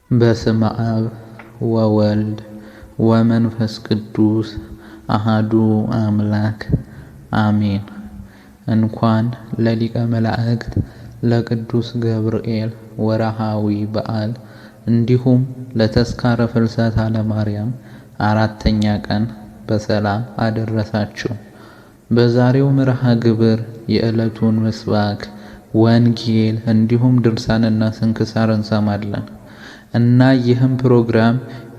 በስመ አብ ወወልድ ወመንፈስ ቅዱስ አሃዱ አምላክ አሜን። እንኳን ለሊቀ መላእክት ለቅዱስ ገብርኤል ወርኃዊ በዓል እንዲሁም ለተስካረ ፍልሰታ ለማርያም አራተኛ ቀን በሰላም አደረሳችሁ። በዛሬው መርሃ ግብር የዕለቱን ምስባክ፣ ወንጌል እንዲሁም ድርሳንና ስንክሳር እንሰማለን እና ይህም ፕሮግራም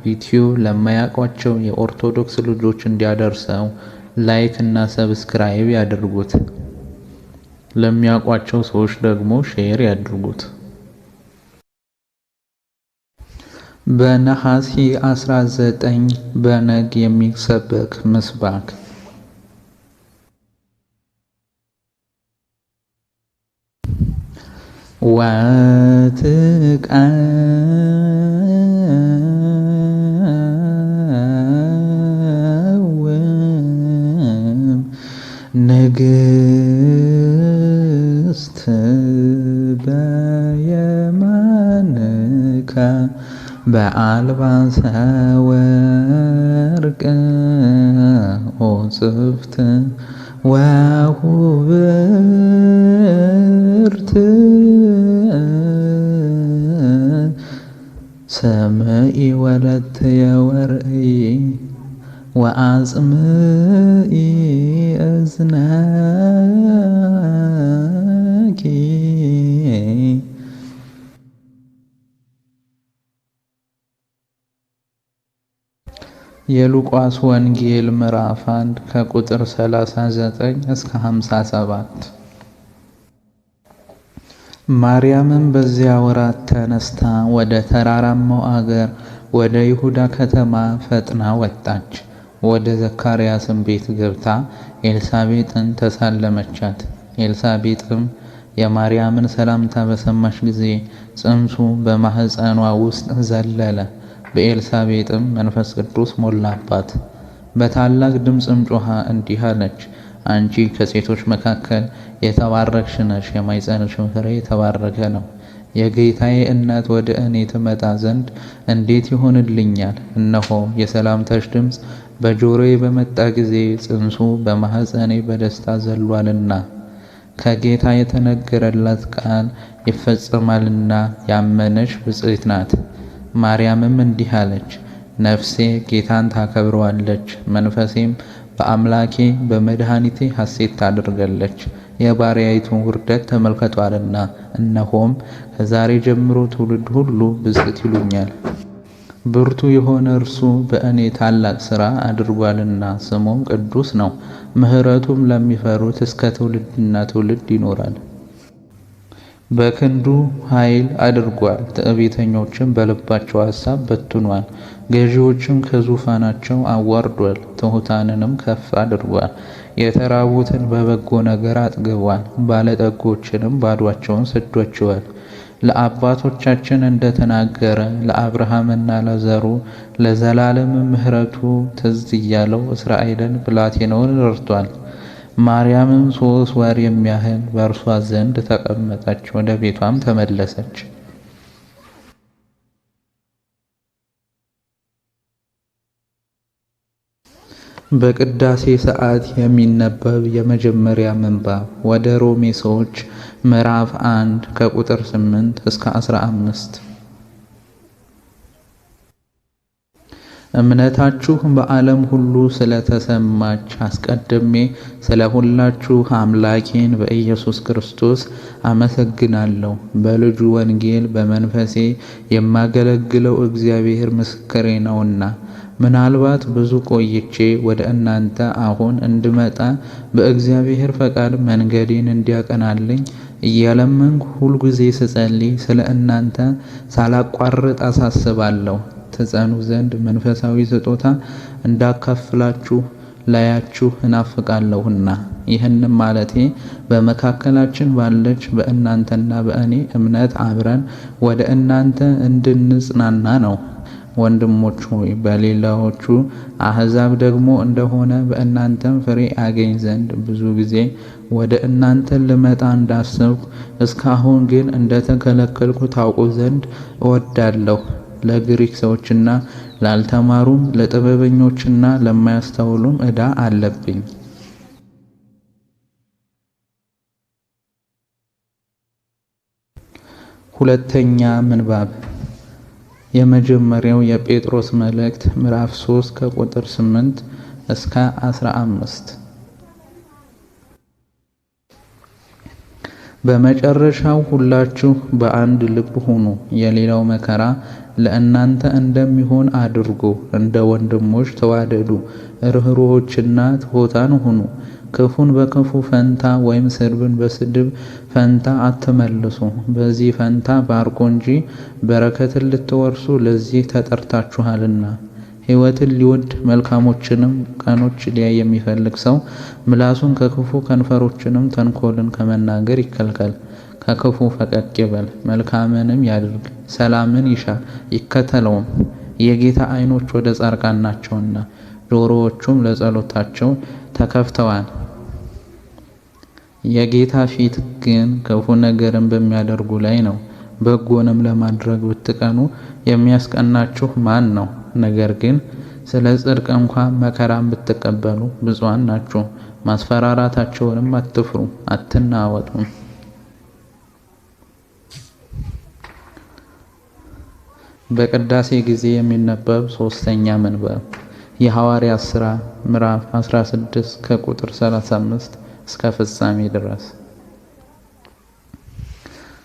ዩቲዩብ ለማያውቋቸው የኦርቶዶክስ ልጆች እንዲያደርሰው ላይክ እና ሰብስክራይብ ያድርጉት። ለሚያውቋቸው ሰዎች ደግሞ ሼር ያድርጉት። በነሐሴ 19 በነግ የሚሰበክ ምስባክ። ወትቃወም ንግሥት በየማንከ በአልባሰ ወርቅ ወጽፍት ወሁብርት ሰምኢ ወለትየ ወርእይ ወአጽምኢ እዝነኪ። የሉቃስ ወንጌል ምዕራፍ 1 ከቁጥር 39 እስከ 57። ማርያምም በዚያ ወራት ተነስታ ወደ ተራራማው አገር ወደ ይሁዳ ከተማ ፈጥና ወጣች። ወደ ዘካርያስም ቤት ገብታ ኤልሳቤጥን ተሳለመቻት። ኤልሳቤጥም የማርያምን ሰላምታ በሰማች ጊዜ ጽንሱ በማኅፀኗ ውስጥ ዘለለ። በኤልሳቤጥም መንፈስ ቅዱስ ሞላባት። በታላቅ ድምፅም ጮኻ እንዲህ አለች፣ አንቺ ከሴቶች መካከል የተባረክሽ ነሽ፣ የማኅፀንሽም ፍሬ የተባረከ ነው። የጌታዬ እናት ወደ እኔ ትመጣ ዘንድ እንዴት ይሆንልኛል? እነሆ የሰላምታሽ ድምፅ በጆሮዬ በመጣ ጊዜ ጽንሱ በማኅፀኔ በደስታ ዘሏልና ከጌታ የተነገረላት ቃል ይፈጸማልና ያመነች ብፅዕት ናት። ማርያምም እንዲህ አለች፣ ነፍሴ ጌታን ታከብረዋለች፣ መንፈሴም በአምላኬ በመድኃኒቴ ሐሴት ታደርጋለች። የባሪያይቱን ውርደት ተመልክቷልና፣ እነሆም ከዛሬ ጀምሮ ትውልድ ሁሉ ብፅዕት ይሉኛል። ብርቱ የሆነ እርሱ በእኔ ታላቅ ሥራ አድርጓልና፣ ስሙም ቅዱስ ነው። ምሕረቱም ለሚፈሩት እስከ ትውልድና ትውልድ ይኖራል። በክንዱ ኃይል አድርጓል፣ ትዕቢተኞችም በልባቸው ሐሳብ በትኗል። ገዢዎችም ከዙፋናቸው አዋርዷል፣ ትሑታንንም ከፍ አድርጓል። የተራቡትን በበጎ ነገር አጥግቧል፣ ባለጠጎችንም ባዶአቸውን ሰዷቸዋል። ለአባቶቻችን እንደተናገረ ለአብርሃምና ለዘሩ ለዘላለም ምሕረቱ ትዝ እያለው እስራኤልን ብላቴናውን ረድቷል። ማርያምም 3 ወር የሚያህል በእርሷ ዘንድ ተቀመጠች፣ ወደ ቤቷም ተመለሰች። በቅዳሴ ሰዓት የሚነበብ የመጀመሪያ ምንባብ ወደ ሮሜ ሰዎች ምዕራፍ 1 ከቁጥር 8 እስከ 15። እምነታችሁ በዓለም ሁሉ ስለተሰማች አስቀድሜ ስለ ሁላችሁ አምላኬን በኢየሱስ ክርስቶስ አመሰግናለሁ። በልጁ ወንጌል በመንፈሴ የማገለግለው እግዚአብሔር ምስክሬ ነውና፣ ምናልባት ብዙ ቆይቼ ወደ እናንተ አሁን እንድመጣ በእግዚአብሔር ፈቃድ መንገዴን እንዲያቀናልኝ እየለመንኩ ሁልጊዜ ስጸልይ ስለ እናንተ ሳላቋርጥ አሳስባለሁ። ትጸኑ ዘንድ መንፈሳዊ ስጦታ እንዳካፍላችሁ ላያችሁ እናፍቃለሁና። ይህንም ማለቴ በመካከላችን ባለች በእናንተና በእኔ እምነት አብረን ወደ እናንተ እንድንጽናና ነው። ወንድሞች ሆይ በሌላዎቹ አሕዛብ ደግሞ እንደሆነ በእናንተም ፍሬ አገኝ ዘንድ ብዙ ጊዜ ወደ እናንተ ልመጣ እንዳሰብኩ እስካሁን ግን እንደተከለከልኩ ታውቁ ዘንድ እወዳለሁ። ለግሪክ ሰዎችና ላልተማሩም ለጥበበኞችና ለማያስተውሉም ዕዳ አለብኝ። ሁለተኛ ምንባብ የመጀመሪያው የጴጥሮስ መልእክት ምዕራፍ 3 ከቁጥር 8 እስከ 15። በመጨረሻው ሁላችሁ በአንድ ልብ ሁኑ፣ የሌላው መከራ ለእናንተ እንደሚሆን አድርጎ እንደ ወንድሞች ተዋደዱ፣ ርኅሩኆችና ትሑታን ሁኑ። ክፉን በክፉ ፈንታ ወይም ስድብን በስድብ ፈንታ አትመልሱ። በዚህ ፈንታ ባርኩ እንጂ በረከትን ልትወርሱ ለዚህ ተጠርታችኋልና። ሕይወትን ሊወድ መልካሞችንም ቀኖች ሊያይ የሚፈልግ ሰው ምላሱን ከክፉ ከንፈሮችንም ተንኮልን ከመናገር ይከልከል። ከክፉ ፈቀቅ ይበል፣ መልካምንም ያድርግ፣ ሰላምን ይሻ ይከተለውም። የጌታ ዓይኖች ወደ ጻድቃን ናቸውና ጆሮዎቹም ለጸሎታቸው ተከፍተዋል። የጌታ ፊት ግን ክፉ ነገርን በሚያደርጉ ላይ ነው። በጎንም ለማድረግ ብትቀኑ የሚያስቀናችሁ ማን ነው? ነገር ግን ስለ ጽድቅ እንኳ መከራን ብትቀበሉ ብፁዓን ናችሁ። ማስፈራራታቸውንም አትፍሩ፣ አትናወጡም። በቅዳሴ ጊዜ የሚነበብ ሶስተኛ ምንባብ የሐዋርያት ሥራ ምዕራፍ 16 ከቁጥር 35 እስከ ፍጻሜ ድረስ።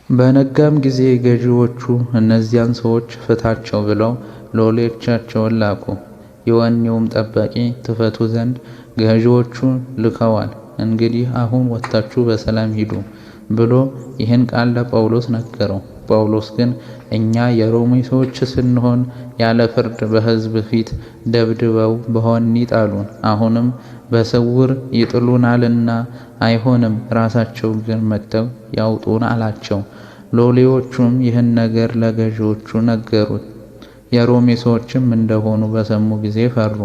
በነጋም ጊዜ ገዢዎቹ እነዚያን ሰዎች ፍታቸው ብለው ሎሌዎቻቸውን ላኩ። የወህኒውም ጠባቂ ትፈቱ ዘንድ ገዢዎቹ ልከዋል። እንግዲህ አሁን ወጥታችሁ በሰላም ሂዱ ብሎ ይህን ቃል ለጳውሎስ ነገረው። ጳውሎስ ግን እኛ የሮሜ ሰዎች ስንሆን ያለ ፍርድ በሕዝብ ፊት ደብድበው በወህኒ ጣሉን። አሁንም በስውር ይጥሉናልና አይሆንም፣ ራሳቸው ግን መጥተው ያውጡን አላቸው። ሎሌዎቹም ይህን ነገር ለገዢዎቹ ነገሩት። የሮሜ ሰዎችም እንደሆኑ በሰሙ ጊዜ ፈሩ።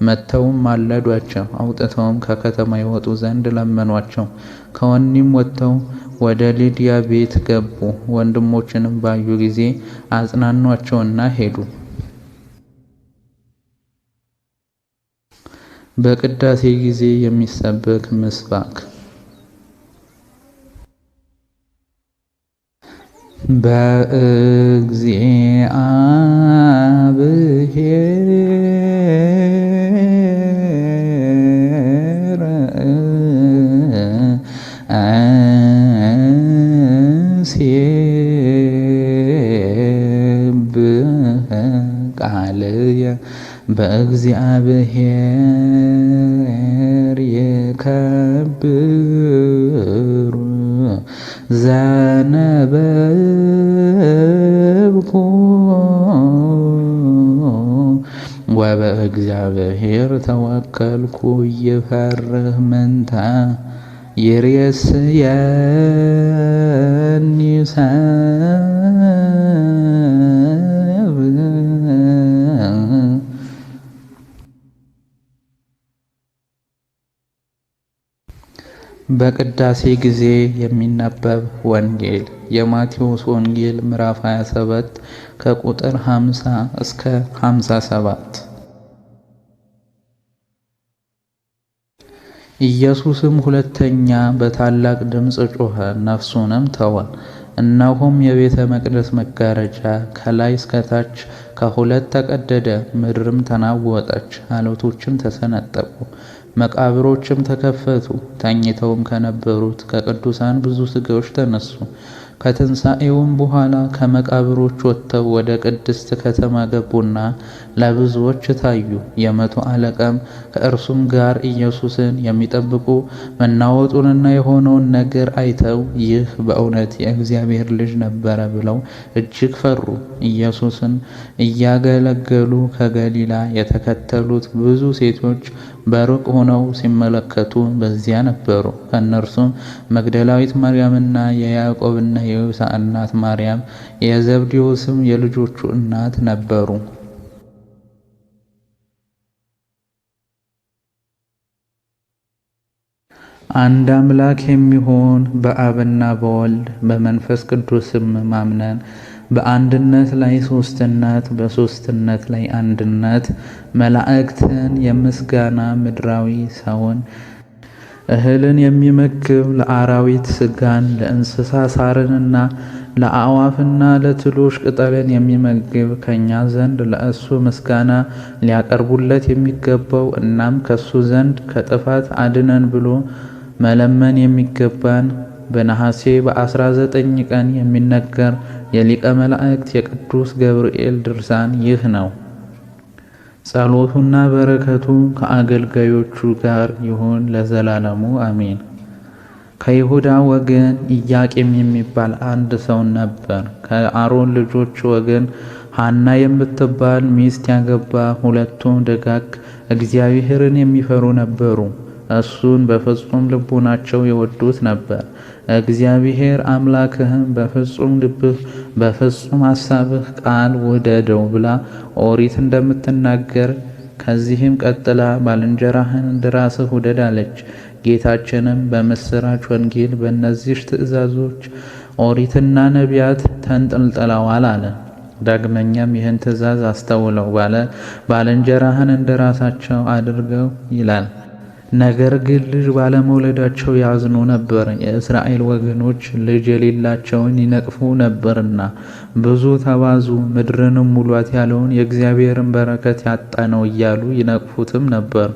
መጥተውም ማለዷቸው፣ አውጥተውም ከከተማ ይወጡ ዘንድ ለመኗቸው። ከወህኒም ወጥተው ወደ ሊዲያ ቤት ገቡ። ወንድሞችንም ባዩ ጊዜ አጽናኗቸውና ሄዱ። በቅዳሴ ጊዜ የሚሰበክ ምስባክ። በእግዚአብሔር ሲብህ ቃልየ በእግዚአብሔር የከብር ዘነበብኩ ወበእግዚአብሔር ተወከልኩ ይፈርህ ምንተ ይሬስየኒ ሰብ። በቅዳሴ ጊዜ የሚነበብ ወንጌል የማቴዎስ ወንጌል ምዕራፍ 27 ከቁጥር 50 እስከ 57። ኢየሱስም ሁለተኛ በታላቅ ድምፅ ጮኸ፣ ነፍሱንም ተወ። እነሆም የቤተ መቅደስ መጋረጃ ከላይ እስከ ታች ከሁለት ተቀደደ፣ ምድርም ተናወጠች፣ ዓለቶችም ተሰነጠቁ፣ መቃብሮችም ተከፈቱ። ተኝተውም ከነበሩት ከቅዱሳን ብዙ ሥጋዎች ተነሱ። ከትንሣኤውም በኋላ ከመቃብሮች ወጥተው ወደ ቅድስት ከተማ ገቡና ለብዙዎች ታዩ። የመቶ አለቃም ከእርሱም ጋር ኢየሱስን የሚጠብቁ መናወጡንና የሆነውን ነገር አይተው ይህ በእውነት የእግዚአብሔር ልጅ ነበረ ብለው እጅግ ፈሩ። ኢየሱስን እያገለገሉ ከገሊላ የተከተሉት ብዙ ሴቶች በሩቅ ሆነው ሲመለከቱ በዚያ ነበሩ። ከእነርሱም መግደላዊት ማርያምና የያዕቆብና የዮሳ እናት ማርያም የዘብዴዎስም የልጆቹ እናት ነበሩ። አንድ አምላክ የሚሆን በአብና በወልድ በመንፈስ ቅዱስም ማምነን በአንድነት ላይ ሶስትነት፣ በሶስትነት ላይ አንድነት፣ መላእክትን የምስጋና ምድራዊ ሰውን እህልን የሚመግብ ለአራዊት ስጋን ለእንስሳ ሳርንና ለአዕዋፍና ለትሎች ቅጠልን የሚመግብ ከእኛ ዘንድ ለእሱ ምስጋና ሊያቀርቡለት የሚገባው እናም ከሱ ዘንድ ከጥፋት አድነን ብሎ መለመን የሚገባን በነሐሴ በ19 ቀን የሚነገር የሊቀ መላእክት የቅዱስ ገብርኤል ድርሳን ይህ ነው። ጸሎቱና በረከቱ ከአገልጋዮቹ ጋር ይሁን ለዘላለሙ አሜን። ከይሁዳ ወገን ኢያቄም የሚባል አንድ ሰው ነበር። ከአሮን ልጆች ወገን ሐና የምትባል ሚስት ያገባ። ሁለቱም ደጋግ እግዚአብሔርን የሚፈሩ ነበሩ። እሱን በፍጹም ልቡናቸው ይወዱት ነበር። እግዚአብሔር አምላክህም በፍጹም ልብህ በፍጹም ሐሳብህ ቃል ውደደው ብላ ኦሪት እንደምትናገር ከዚህም ቀጥላ ባልንጀራህን እንደራስህ ውደድ አለች። ጌታችንም በምስራች ወንጌል በእነዚህ ትእዛዞች ኦሪትና ነቢያት ተንጠልጥለዋል አለ። ዳግመኛም ይህን ትእዛዝ አስተውለው ባልንጀራህን እንደራሳቸው አድርገው ይላል። ነገር ግን ልጅ ባለመውለዳቸው ያዝኑ ነበር። የእስራኤል ወገኖች ልጅ የሌላቸውን ይነቅፉ ነበርና ብዙ ተባዙ ምድርንም ሙሏት ያለውን የእግዚአብሔርን በረከት ያጣ ነው እያሉ ይነቅፉትም ነበር።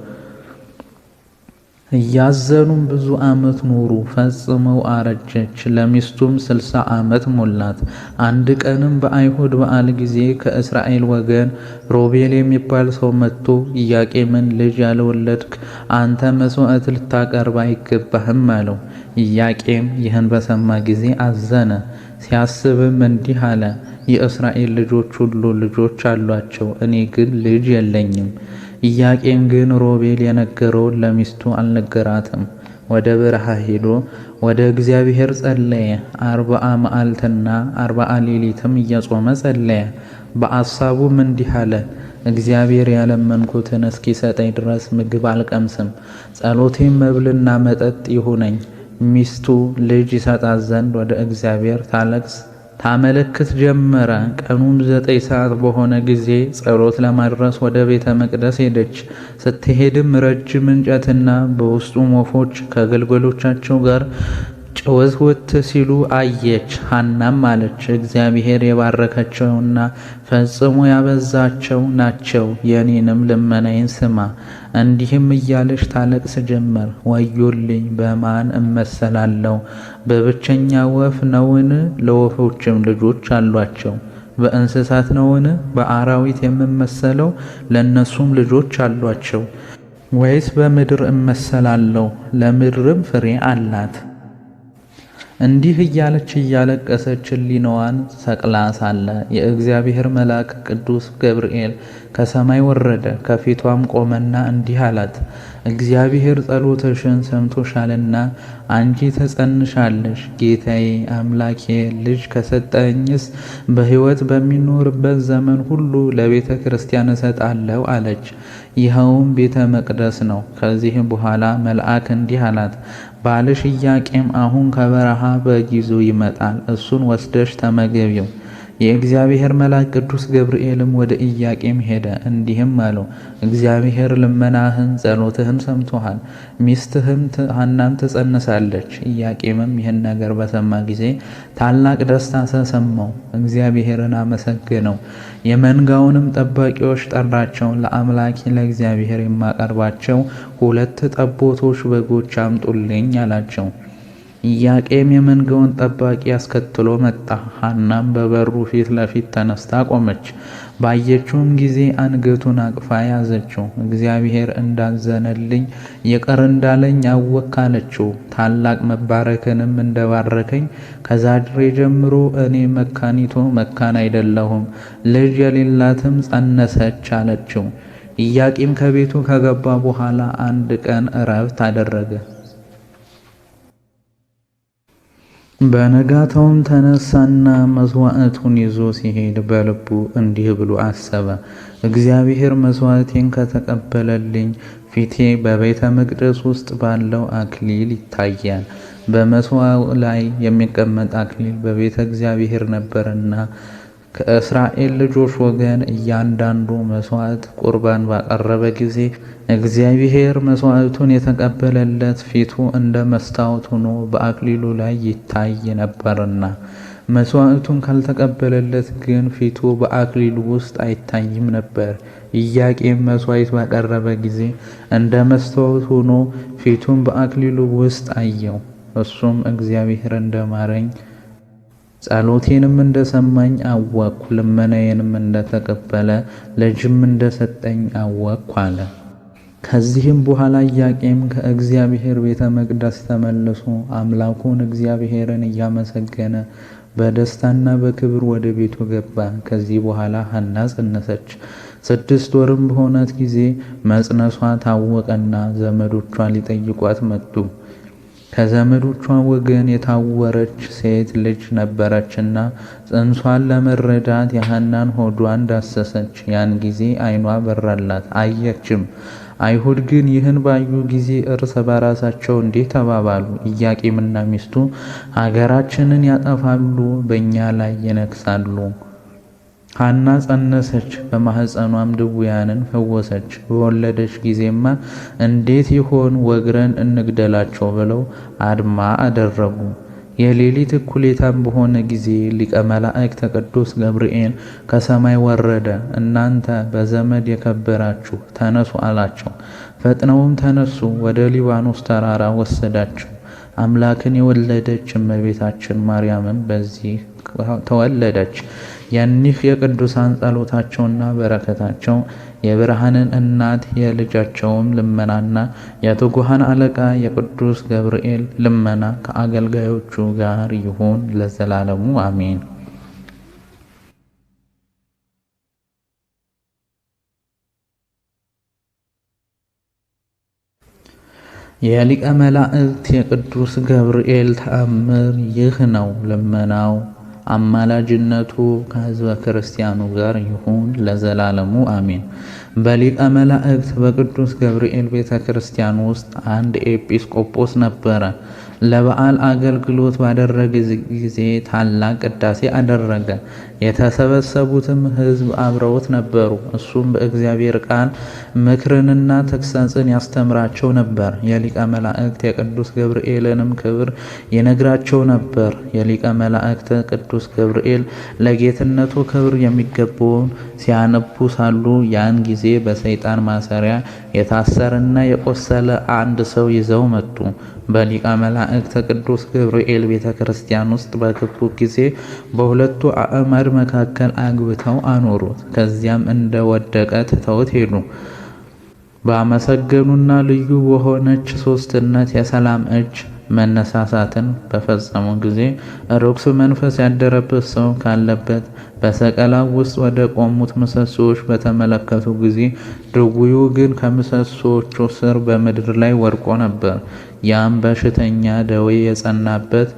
እያዘኑም ብዙ ዓመት ኖሩ። ፈጽመው አረጀች። ለሚስቱም 60 ዓመት ሞላት። አንድ ቀንም በአይሁድ በዓል ጊዜ ከእስራኤል ወገን ሮቤል የሚባል ሰው መጥቶ ኢያቄምን ልጅ ያልወለድክ አንተ መሥዋዕት ልታቀርብ አይገባህም አለው። ኢያቄም ይህን በሰማ ጊዜ አዘነ። ሲያስብም እንዲህ አለ፣ የእስራኤል ልጆች ሁሉ ልጆች አሏቸው፣ እኔ ግን ልጅ የለኝም። ኢያቄም ግን ሮቤል የነገረውን ለሚስቱ አልነገራትም። ወደ በረሃ ሄዶ ወደ እግዚአብሔር ጸለየ። 40 መዓልትና 40 ሌሊትም እየጾመ ጸለየ። በአሳቡም እንዲህ አለ፣ እግዚአብሔር ያለመንኩትን እስኪሰጠኝ ድረስ ምግብ አልቀምስም። ጸሎቴም መብልና መጠጥ ይሁነኝ። ሚስቱ ልጅ ይሰጣት ዘንድ ወደ እግዚአብሔር ታመለክት ጀመረ። ቀኑም 9 ሰዓት በሆነ ጊዜ ጸሎት ለማድረስ ወደ ቤተ መቅደስ ሄደች። ስትሄድም ረጅም እንጨትና በውስጡም ወፎች ከግልገሎቻቸው ጋር ጭውውት ሲሉ አየች። ሐናም አለች፣ እግዚአብሔር የባረከቸውና ፈጽሞ ያበዛቸው ናቸው፣ የኔንም ልመናዬን ስማ። እንዲህም እያለች ታለቅስ ጀመር። ወዮልኝ! በማን እመሰላለሁ? በብቸኛ ወፍ ነውን? ለወፎችም ልጆች አሏቸው። በእንስሳት ነውን? በአራዊት የምመሰለው? ለእነሱም ልጆች አሏቸው። ወይስ በምድር እመሰላለሁ? ለምድርም ፍሬ አላት። እንዲህ እያለች እያለቀሰች ሕሊናዋን ሰቅላ ሳለ የእግዚአብሔር መልአክ ቅዱስ ገብርኤል ከሰማይ ወረደ። ከፊቷም ቆመና እንዲህ አላት፣ እግዚአብሔር ጸሎትሽን ሰምቶሻልና አንቺ ትጸንሻለሽ። ጌታዬ አምላኬ ልጅ ከሰጠኝስ በሕይወት በሚኖርበት ዘመን ሁሉ ለቤተ ክርስቲያን እሰጣለሁ አለች። ይኸውም ቤተ መቅደስ ነው። ከዚህም በኋላ መልአክ እንዲህ አላት፣ ባልሽ ኢያቄም አሁን ከበረሃ በግ ይዞ ይመጣል፣ እሱን ወስደሽ ተመገቢው። የእግዚአብሔር መልአክ ቅዱስ ገብርኤልም ወደ ኢያቄም ሄደ፣ እንዲህም አለው፣ እግዚአብሔር ልመናህን ጸሎትህን ሰምቶሃል። ሚስትህም ሐናን ትጸንሳለች። ኢያቄምም ይህን ነገር በሰማ ጊዜ ታላቅ ደስታ ተሰማው፣ እግዚአብሔርን አመሰገነው። የመንጋውንም ጠባቂዎች ጠራቸው። ለአምላኬ ለእግዚአብሔር የማቀርባቸው 2 ጠቦቶች በጎች አምጡልኝ አላቸው። ኢያቄም የመንጋውን ጠባቂ አስከትሎ መጣ። ሐናም በበሩ ፊት ለፊት ተነስታ ቆመች። ባየችውም ጊዜ አንገቱን አቅፋ ያዘችው። እግዚአብሔር እንዳዘነልኝ ይቅር እንዳለኝ አወክ አለችው። ታላቅ መባረክንም እንደባረከኝ ከዛሬ ጀምሮ እኔ መካኒቱ መካን አይደለሁም፣ ልጅ የሌላትም ጸነሰች አለችው። ኢያቄም ከቤቱ ከገባ በኋላ አንድ ቀን ዕረፍት አደረገ። በነጋታውም ተነሳና መስዋዕቱን ይዞ ሲሄድ በልቡ እንዲህ ብሎ አሰበ፣ እግዚአብሔር መስዋዕቴን ከተቀበለልኝ ፊቴ በቤተ መቅደስ ውስጥ ባለው አክሊል ይታያል። በመስዋዕቱ ላይ የሚቀመጥ አክሊል በቤተ እግዚአብሔር ነበርና ከእስራኤል ልጆች ወገን እያንዳንዱ መስዋዕት ቁርባን ባቀረበ ጊዜ እግዚአብሔር መስዋዕቱን የተቀበለለት ፊቱ እንደ መስታወት ሆኖ በአክሊሉ ላይ ይታይ ነበርና፣ መስዋዕቱን ካልተቀበለለት ግን ፊቱ በአክሊሉ ውስጥ አይታይም ነበር። ኢያቄም መስዋዕት ባቀረበ ጊዜ እንደ መስታወት ሆኖ ፊቱን በአክሊሉ ውስጥ አየው። እሱም እግዚአብሔር እንደማረኝ ጸሎቴንም እንደሰማኝ አወቅኩ፣ ልመናዬንም እንደተቀበለ ልጅም እንደሰጠኝ አወቅኩ አለ። ከዚህም በኋላ ኢያቄም ከእግዚአብሔር ቤተ መቅደስ ተመልሶ አምላኩን እግዚአብሔርን እያመሰገነ በደስታና በክብር ወደ ቤቱ ገባ። ከዚህ በኋላ ሐና ጸነሰች። 6 ወርም በሆናት ጊዜ መጽነሷ ታወቀና ዘመዶቿ ሊጠይቋት መጡ። ከዘመዶቿ ወገን የታወረች ሴት ልጅ ነበረችና ጽንሷን ለመረዳት የሐናን ሆዷን ዳሰሰች። ያን ጊዜ ዓይኗ በራላት፣ አየችም። አይሁድ ግን ይህን ባዩ ጊዜ እርስ በራሳቸው እንዲህ ተባባሉ፣ ኢያቄምና ሚስቱ ሀገራችንን ያጠፋሉ፣ በእኛ ላይ ይነግሣሉ። ሐና ጸነሰች፣ በማኅፀኗም ድውያንን ፈወሰች። በወለደች ጊዜማ እንዴት ይሆን ወግረን እንግደላቸው ብለው አድማ አደረጉ። የሌሊት እኩሌታም በሆነ ጊዜ ሊቀ መላእክት ቅዱስ ገብርኤል ከሰማይ ወረደ። እናንተ በዘመድ የከበራችሁ ተነሱ አላቸው። ፈጥነውም ተነሱ፣ ወደ ሊባኖስ ተራራ ወሰዳቸው። አምላክን የወለደች እመቤታችን ማርያምም በዚህ ተወለደች። የኒህ የቅዱሳን ጸሎታቸውና በረከታቸው የብርሃንን እናት የልጃቸውም ልመናና የትጉሃን አለቃ የቅዱስ ገብርኤል ልመና ከአገልጋዮቹ ጋር ይሁን ለዘላለሙ አሜን። የሊቀ መላእክት የቅዱስ ገብርኤል ተአምር ይህ ነው። ልመናው አማላጅነቱ ከሕዝበ ክርስቲያኑ ጋር ይሁን ለዘላለሙ አሜን። በሊቀ መላእክት በቅዱስ ገብርኤል ቤተ ክርስቲያን ውስጥ አንድ ኤጲስቆጶስ ነበረ። ለበዓል አገልግሎት ባደረገ ጊዜ ታላቅ ቅዳሴ አደረገ። የተሰበሰቡትም ሕዝብ አብረውት ነበሩ። እሱም በእግዚአብሔር ቃል ምክርንና ተግሣጽን ያስተምራቸው ነበር። የሊቀ መላእክት የቅዱስ ገብርኤልንም ክብር ይነግራቸው ነበር። የሊቀ መላእክት ቅዱስ ገብርኤል ለጌትነቱ ክብር የሚገባውን ሲያነቡ ሳሉ ያን ጊዜ በሰይጣን ማሰሪያ የታሰረና የቆሰለ አንድ ሰው ይዘው መጡ። በሊቀ መላእክት ቅዱስ ገብርኤል ቤተ ክርስቲያን ውስጥ በገቡ ጊዜ በሁለቱ አዕማድ መካከል አግብተው አኖሩት። ከዚያም እንደ ወደቀ ትተውት ሄዱ። ባመሰገኑና ልዩ በሆነች ሦስትነት የሰላም እጅ መነሳሳትን በፈጸሙ ጊዜ ርኩስ መንፈስ ያደረበት ሰው ካለበት በሰቀላው ውስጥ ወደ ቆሙት ምሰሶዎች በተመለከቱ ጊዜ ድውዩ ግን ከምሰሶዎቹ ስር በምድር ላይ ወድቆ ነበር። ያም በሽተኛ ደዌ የጸናበት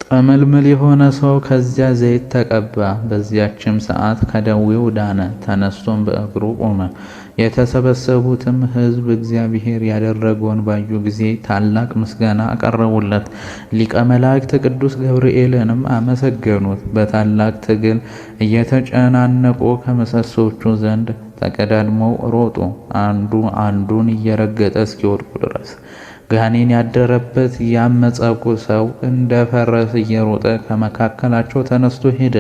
ጠመልምል የሆነ ሰው ከዚያ ዘይት ተቀባ። በዚያችም ሰዓት ከደዌው ዳነ፣ ተነስቶም በእግሩ ቆመ። የተሰበሰቡትም ሕዝብ እግዚአብሔር ያደረገውን ባዩ ጊዜ ታላቅ ምስጋና አቀረቡለት። ሊቀ መላእክት ቅዱስ ገብርኤልንም አመሰገኑት። በታላቅ ትግል እየተጨናነቁ ከምሰሶቹ ዘንድ ተቀዳድመው ሮጡ፣ አንዱ አንዱን እየረገጠ እስኪወድቁ ድረስ። ጋኔን ያደረበት ያመጸቁ ሰው እንደ ፈረስ እየሮጠ ከመካከላቸው ተነስቶ ሄደ።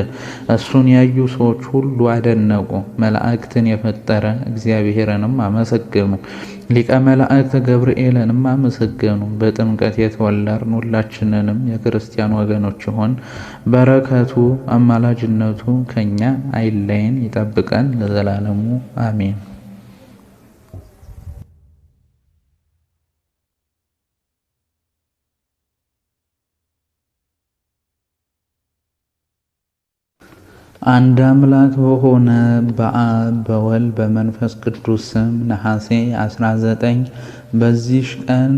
እሱን ያዩ ሰዎች ሁሉ አደነቁ፣ መላእክትን የፈጠረ እግዚአብሔርንም አመሰገኑ። ሊቀ መላእክት ገብርኤልንም አመሰገኑ። በጥምቀት የተወለድን ሁላችንንም የክርስቲያን ወገኖች ሆን በረከቱ አማላጅነቱ ከኛ አይለየን፣ ይጠብቀን ለዘላለሙ አሜን። አንድ አምላክ በሆነ በአብ በወልድ በመንፈስ ቅዱስ ስም ነሐሴ 19 በዚህ ቀን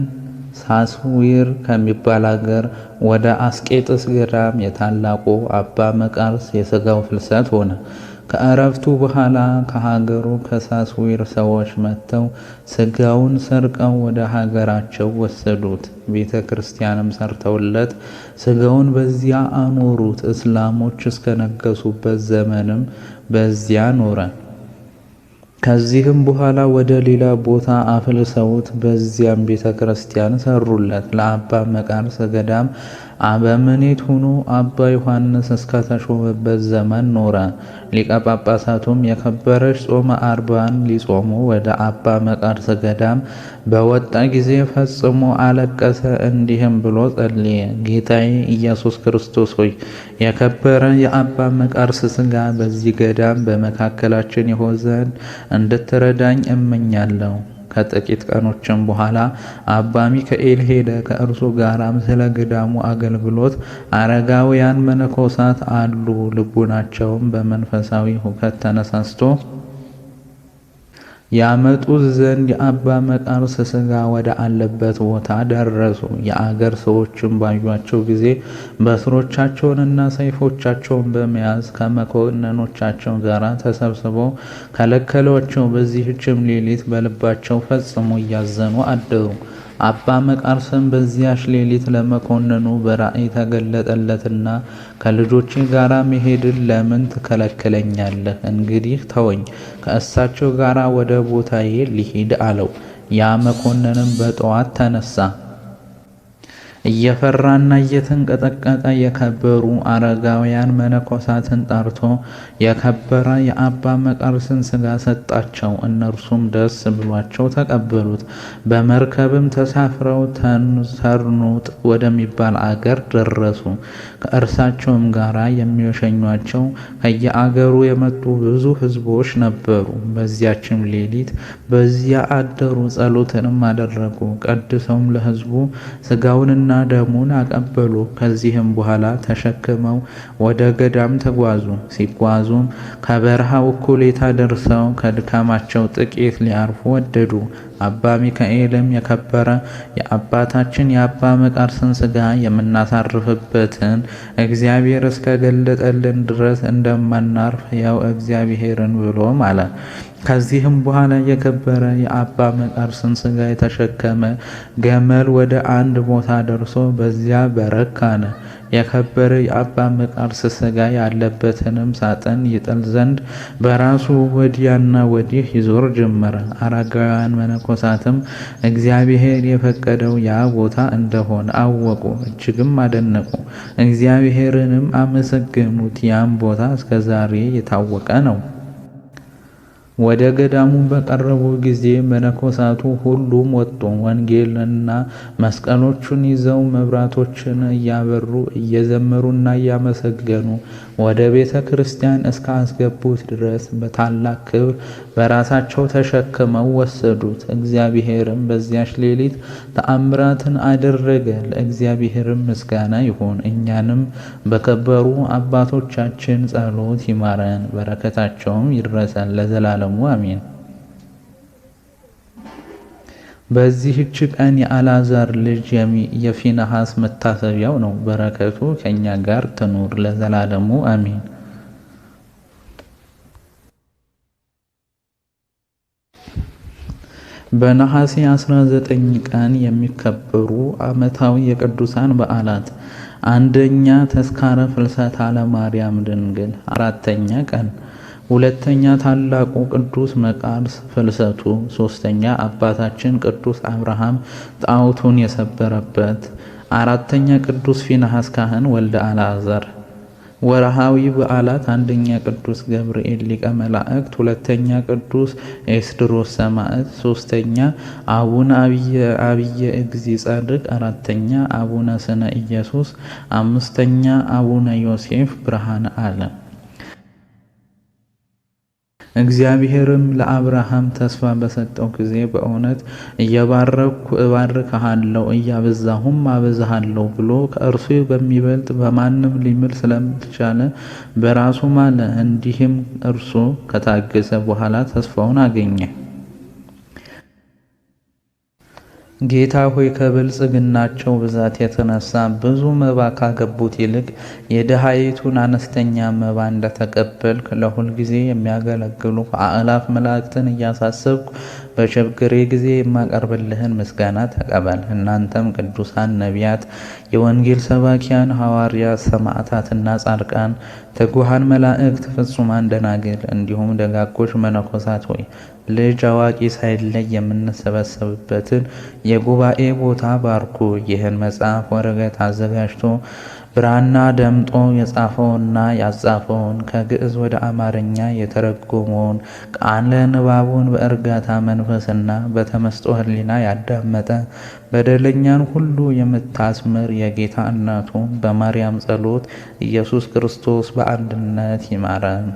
ሳስዊር ከሚባል አገር ወደ አስቄጥስ ገዳም የታላቁ አባ መቃርስ የሥጋው ፍልሰት ሆነ። ከእረፍቱ በኋላ ከሀገሩ ከሳስዊር ሰዎች መጥተው ሥጋውን ሰርቀው ወደ ሀገራቸው ወሰዱት። ቤተ ክርስቲያንም ሰርተውለት ሥጋውን በዚያ አኖሩት። እስላሞች እስከነገሱበት ዘመንም በዚያ ኖረ። ከዚህም በኋላ ወደ ሌላ ቦታ አፍልሰውት በዚያም ቤተ ክርስቲያን ሰሩለት። ለአባ መቃርስ ገዳም አበምኔት ሆኖ አባ ዮሐንስ እስከተሾመበት ዘመን ኖረ። ሊቀ ጳጳሳቱም የከበረች ጾመ አርባን ሊጾሙ ወደ አባ መቃርስ ገዳም በወጣ ጊዜ ፈጽሞ አለቀሰ። እንዲህም ብሎ ጸለየ። ጌታዬ ኢየሱስ ክርስቶስ ሆይ የከበረ የአባ መቃርስ ሥጋ በዚህ ገዳም በመካከላችን ይሆን ዘንድ እንድትረዳኝ እመኛለሁ። ከጥቂት ቀኖችም በኋላ አባ ሚካኤል ሄደ። ከእርሱ ጋራም ስለ ገዳሙ አገልግሎት አረጋውያን መነኮሳት አሉ። ልቡናቸውም በመንፈሳዊ ሁከት ተነሳስቶ ያመጡት ዘንድ የአባ መቃርስ ሥጋ ወደ አለበት ቦታ ደረሱ። የአገር ሰዎችም ባዩአቸው ጊዜ በትሮቻቸውንና ሰይፎቻቸውን በመያዝ ከመኮንኖቻቸው ጋር ተሰብስበው ከለከሏቸው። በዚህችም ሌሊት በልባቸው ፈጽሞ እያዘኑ አደሩ። አባ መቃርስም በዚያች ሌሊት ለመኮንኑ በራእይ ተገለጠለትና ከልጆቼ ጋር መሄድን ለምን ትከለክለኛለህ? እንግዲህ ተወኝ፣ ከእሳቸው ጋር ወደ ቦታዬ ልሂድ አለው። ያ መኮንንም በጠዋት ተነሳ። እየፈራና እየተንቀጠቀጠ የከበሩ አረጋውያን መነኮሳትን ጠርቶ የከበረ የአባ መቃርስን ሥጋ ሰጣቸው። እነርሱም ደስ ብሏቸው ተቀበሉት። በመርከብም ተሳፍረው ተርኑጥ ወደሚባል አገር ደረሱ። ከእርሳቸውም ጋር የሚሸኟቸው ከየአገሩ የመጡ ብዙ ሕዝቦች ነበሩ። በዚያችም ሌሊት በዚያ አደሩ። ጸሎትንም አደረጉ። ቀድሰውም ለሕዝቡ ሥጋውንና ደሙን አቀበሉ። ከዚህም በኋላ ተሸክመው ወደ ገዳም ተጓዙ። ሲጓዙም ከበረሃው እኩሌታ ደርሰው ከድካማቸው ጥቂት ሊያርፉ ወደዱ። አባ ሚካኤልም የከበረ የአባታችን የአባ መቃርስን ሥጋ የምናሳርፍበትን እግዚአብሔር እስከገለጠልን ድረስ እንደማናርፍ ያው እግዚአብሔርን ብሎ ማለ። ከዚህም በኋላ የከበረ የአባ መቃርስን ሥጋ የተሸከመ ገመል ወደ አንድ ቦታ ደርሶ በዚያ በረካነ። የከበረ የአባ መቃርስ ሥጋ ያለበትንም ሳጥን ይጥል ዘንድ በራሱ ወዲያና ወዲህ ይዞር ጀመረ። አረጋውያን መነኮሳትም እግዚአብሔር የፈቀደው ያ ቦታ እንደሆነ አወቁ፣ እጅግም አደነቁ። እግዚአብሔርንም አመሰገኑት። ያም ቦታ እስከዛሬ የታወቀ ነው። ወደ ገዳሙ በቀረቡ ጊዜ መነኮሳቱ ሁሉም ወጡ። ወንጌልና መስቀሎቹን ይዘው መብራቶችን እያበሩ እየዘመሩና እያመሰገኑ ወደ ቤተ ክርስቲያን እስከ አስገቡት ድረስ በታላቅ ክብር በራሳቸው ተሸክመው ወሰዱት። እግዚአብሔርም በዚያች ሌሊት ተአምራትን አደረገ። ለእግዚአብሔርም ምስጋና ይሁን። እኛንም በከበሩ አባቶቻችን ጸሎት ይማረን፣ በረከታቸውም ይድረሰን ለዘላለሙ አሜን። በዚህች ቀን የአልዓዛር ልጅ የፊንሐስ መታሰቢያው ነው። በረከቱ ከኛ ጋር ትኑር ለዘላለሙ አሜን። በነሐሴ 19 ቀን የሚከበሩ ዓመታዊ የቅዱሳን በዓላት፦ አንደኛ ተስካረ ፍልሰታ ለማርያም ድንግል 4ኛ ቀን። ሁለተኛ ታላቁ ቅዱስ መቃርስ ፍልሰቱ። ሶስተኛ አባታችን ቅዱስ አብርሃም ጣዖቱን የሰበረበት። አራተኛ ቅዱስ ፊንሐስ ካህን ወልደ አልዓዛር። ወርሃዊ በዓላት፦ አንደኛ ቅዱስ ገብርኤል ሊቀ መላእክት፣ ሁለተኛ ቅዱስ ኤስድሮስ ሰማዕት፣ ሶስተኛ አቡነ አብየ እግዚእ ጻድቅ፣ አራተኛ አቡነ ስነ ኢየሱስ፣ አምስተኛ አቡነ ዮሴፍ ብርሃነ ዓለም። እግዚአብሔርም ለአብርሃም ተስፋ በሰጠው ጊዜ በእውነት እየባረኩ እባርክሃለሁ እያበዛሁም አበዛሃለሁ ብሎ ከእርሱ በሚበልጥ በማንም ሊምል ስለምትቻለ በራሱ ማለ። እንዲህም እርሱ ከታገሰ በኋላ ተስፋውን አገኘ። ጌታ ሆይ ከብልጽግናቸው ብዛት የተነሳ ብዙ መባ ካገቡት ይልቅ የድሃይቱን አነስተኛ መባ እንደተቀበልክ ለሁል ጊዜ የሚያገለግሉ አእላፍ መላእክትን እያሳሰብኩ በችግሬ ጊዜ የማቀርብልህን ምስጋና ተቀበል። እናንተም ቅዱሳን ነቢያት፣ የወንጌል ሰባኪያን ሐዋርያት፣ ሰማዕታትና ጻድቃን፣ ትጉሃን መላእክት፣ ፍጹማን ደናግል እንዲሁም ደጋጎች መነኮሳት ሆይ ልጅ አዋቂ ሳይለይ የምንሰበሰብበትን የጉባኤ ቦታ ባርኩ። ይህን መጽሐፍ ወረቀት አዘጋጅቶ ብራና ደምጦ የጻፈውንና ያጻፈውን ከግዕዝ ወደ አማርኛ የተረጎመውን ቃለ ንባቡን በእርጋታ መንፈስና በተመስጦ ሕሊና ያዳመጠ በደለኛን ሁሉ የምታስምር የጌታ እናቱ በማርያም ጸሎት ኢየሱስ ክርስቶስ በአንድነት ይማረን።